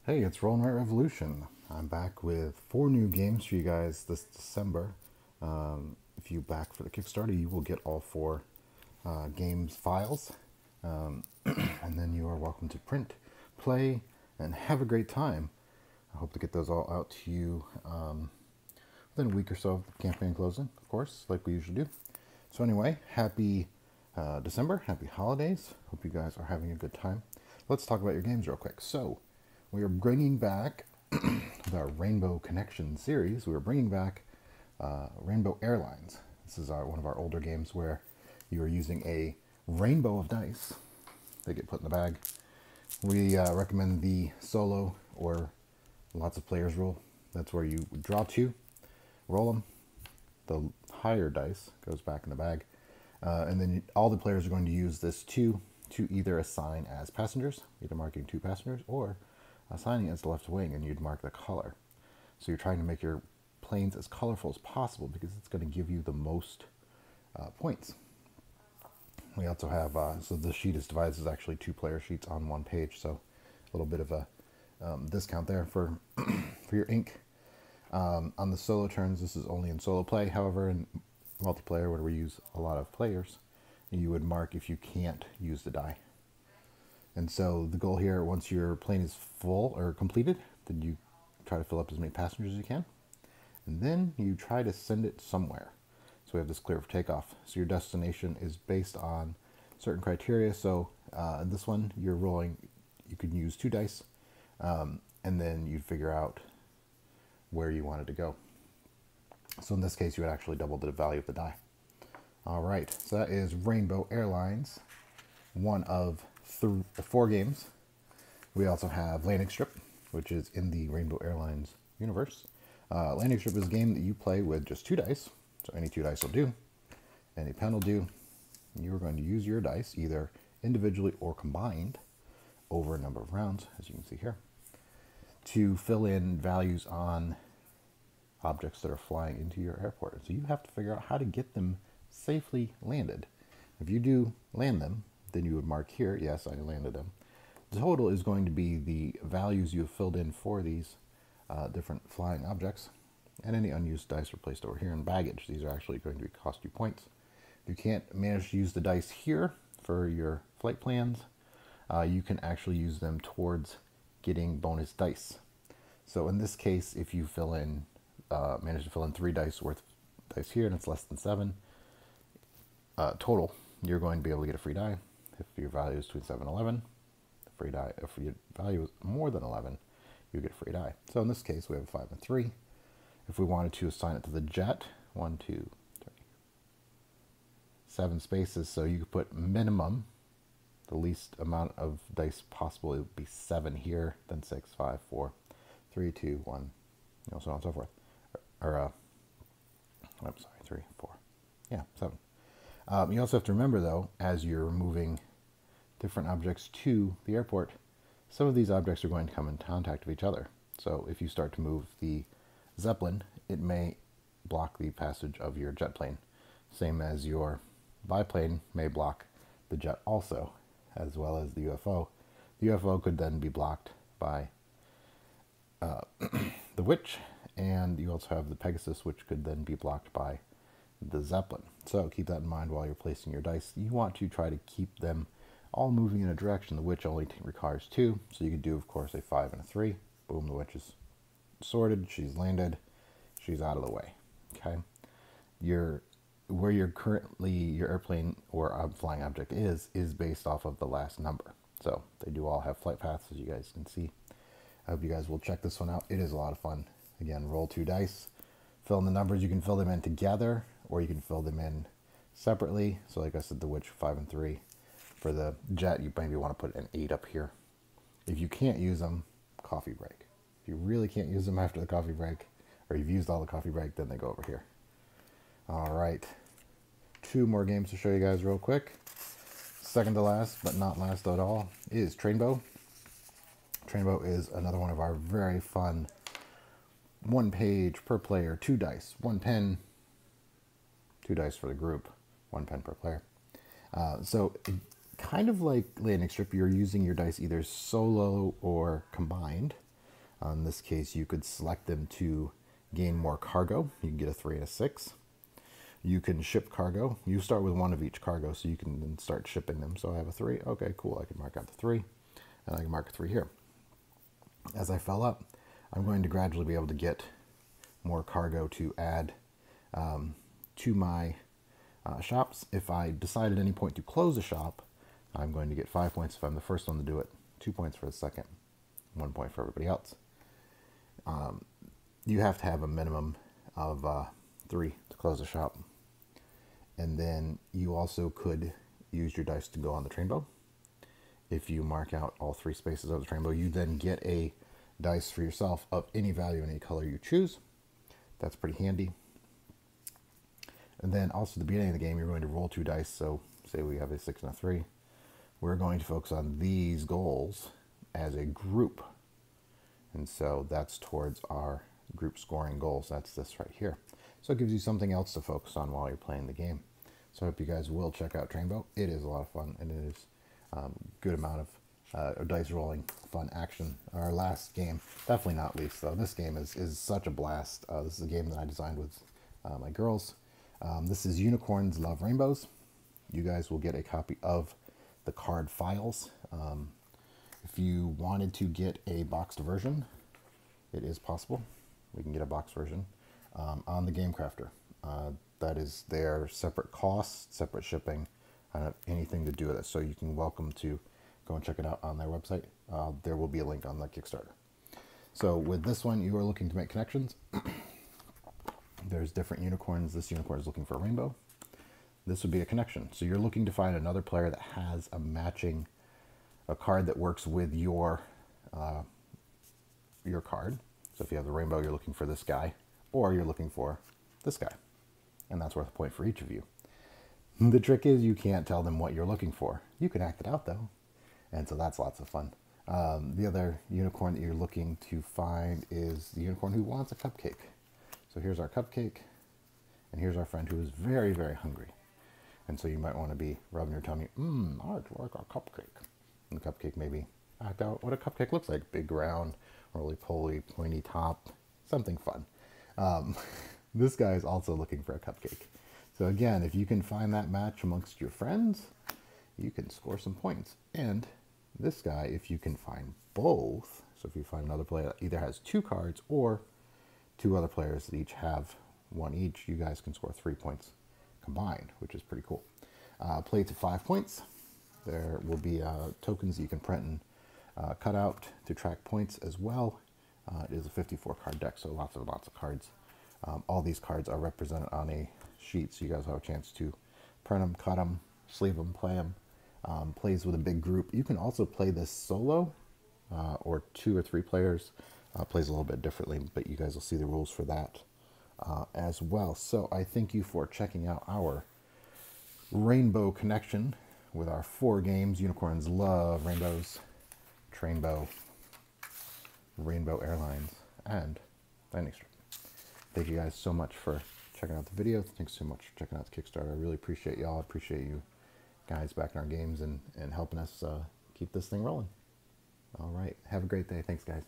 Hey, it's Roll Night Revolution. I'm back with 4 new games for you guys this December. If you back for the Kickstarter, you will get all 4 games files. And then you are welcome to print, play, and have a great time. I hope to get those all out to you within a week or so of the campaign closing, of course, like we usually do. So anyway, happy December, happy holidays. Hope you guys are having a good time. Let's talk about your games real quick. So, we are bringing back with our Rainbow Connection series. We are bringing back Rainbow Airlines. This is one of our older games where you are using a rainbow of dice. They get put in the bag. We recommend the solo or lots of players rule. That's where you draw 2, roll them. The higher dice goes back in the bag. And then all the players are going to use this 2 to either assign as passengers, either marking 2 passengers, or assigning as the left wing, and you'd mark the color. So you're trying to make your planes as colorful as possible because it's going to give you the most points. We also have, so the sheet is divided as actually 2 player sheets on 1 page, so a little bit of a discount there for for your ink. On the solo turns, this is only in solo play. However, in multiplayer, where we use a lot of players, you would mark if you can't use the die. And so the goal here, once your plane is full or completed, then you try to fill up as many passengers as you can. And then you try to send it somewhere. So we have this clear for takeoff. So your destination is based on certain criteria. So in this one, you're rolling, you could use 2 dice, and then you'd figure out where you wanted to go. So in this case, you would actually double the value of the die. All right, so that is Rainbow Airlines, one of 4 games. We also have Landing Strip, which is in the Rainbow Airlines universe. Landing Strip is a game that you play with just 2 dice. So any 2 dice will do. Any pen will do. You are going to use your dice either individually or combined over a number of rounds, as you can see here, to fill in values on objects that are flying into your airport. So you have to figure out how to get them safely landed. If you do land them, then you would mark here, yes, I landed them. The total is going to be the values you have filled in for these different flying objects, and any unused dice are placed over here in baggage. These are actually going to cost you points. If you can't manage to use the dice here for your flight plans, you can actually use them towards getting bonus dice. So in this case, if you manage to fill in 3 dice worth of dice here, and it's less than 7 total, you're going to be able to get a free die. If your value is between 7 and 11, a free die. If your value is more than 11, you get a free die. So in this case, we have a 5 and 3. If we wanted to assign it to the jet, 1, 2, 3, 7 spaces. So you could put minimum, the least amount of dice possible. It would be 7 here, then 6, 5, 4, 3, 2, 1, so on and so forth. I'm sorry, 3, 4. Yeah, 7. You also have to remember, though, as you're moving different objects to the airport, some of these objects are going to come in contact with each other. So if you start to move the Zeppelin, it may block the passage of your jet plane. Same as your biplane may block the jet also, as well as the UFO. The UFO could then be blocked by the Witch, and you also have the Pegasus, which could then be blocked by the Zeppelin. So keep that in mind while you're placing your dice. You want to try to keep them all moving in a direction. The Witch only requires 2, so you could do, of course, a 5 and a 3. Boom, the Witch is sorted, she's landed, she's out of the way. Okay, where you're currently, your airplane or flying object is based off of the last number. So they do all have flight paths, as you guys can see. I hope you guys will check this one out. It is a lot of fun. Again, roll 2 dice, fill in the numbers. You can fill them in together, or you can fill them in separately. So like I said, the Witch, 5 and 3. For the jet, you maybe want to put an 8 up here. If you can't use them, coffee break. If you really can't use them after the coffee break, or you've used all the coffee break, then they go over here. All right, 2 more games to show you guys real quick. Second to last, but not last at all, is TrainBow. TrainBow is another one of our very fun 1 page per player, 2 dice, 1 pen, 2 dice for the group, 1 pen per player. So kind of like Landing Strip, you're using your dice either solo or combined. In this case, you could select them to gain more cargo. You can get a 3 and a 6. You can ship cargo. You start with one of each cargo, so you can then start shipping them. So I have a 3. Okay, cool. I can mark out the 3, and I can mark a 3 here. As I fill up, I'm going to gradually be able to get more cargo to add to my shops. If I decide at any point to close a shop, I'm going to get 5 points if I'm the first one to do it, 2 points for the second, 1 point for everybody else. You have to have a minimum of 3 to close a shop. And then you also could use your dice to go on the TrainBow. If you mark out all 3 spaces of the TrainBow, you then get a dice for yourself of any value in any color you choose. That's pretty handy. And then also at the beginning of the game, you're going to roll 2 dice. So say we have a 6 and a 3. We're going to focus on these goals as a group. And so that's towards our group scoring goals. That's this right here. So it gives you something else to focus on while you're playing the game. So I hope you guys will check out TrainBow. It is a lot of fun, and it is a good amount of dice rolling fun action. Our last game, definitely not least though, this game is such a blast. This is a game that I designed with my girls. This is Unicorns Love Rainbows. You guys will get a copy of the card files. If you wanted to get a boxed version, it is possible. We can get a box version on the Game Crafter. That is their separate costs, separate shipping. I don't have anything to do with it, so you can welcome to go and check it out on their website. There will be a link on the Kickstarter. So with this one, you are looking to make connections. There's different unicorns. This unicorn is looking for a rainbow. This would be a connection. So you're looking to find another player that has a card that works with your card. So if you have the rainbow, you're looking for this guy, or you're looking for this guy. And that's worth a point for each of you. The trick is you can't tell them what you're looking for. You can act it out though. And so that's lots of fun. The other unicorn that you're looking to find is the unicorn who wants a cupcake. So here's our cupcake, and here's our friend who is very, very hungry. And so you might want to be rubbing your tummy, I'd like a cupcake. And the cupcake maybe act out what a cupcake looks like. Big, round, roly-poly, pointy top, something fun. This guy is also looking for a cupcake. So again, if you can find that match amongst your friends, you can score some points. And this guy, if you can find both, so if you find another player that either has 2 cards or 2 other players that each have 1 each, you guys can score 3 points combined, which is pretty cool. Play to 5 points. There will be tokens that you can print and cut out to track points as well. It is a 54 card deck, so lots of cards. All these cards are represented on a sheet, so you guys have a chance to print them, cut them, sleeve them, play them. Plays with a big group. You can also play this solo or 2 or 3 players. Plays a little bit differently, but you guys will see the rules for that as well. So I thank you for checking out our Rainbow Connection with our 4 games. Unicorns Love Rainbows, TrainBow, Rainbow Airlines, and Landing Strip. Thank you guys so much for checking out the video. Thanks so much for checking out the Kickstarter. I really appreciate y'all. I appreciate you guys back in our games and helping us keep this thing rolling. All right. Have a great day. Thanks, guys.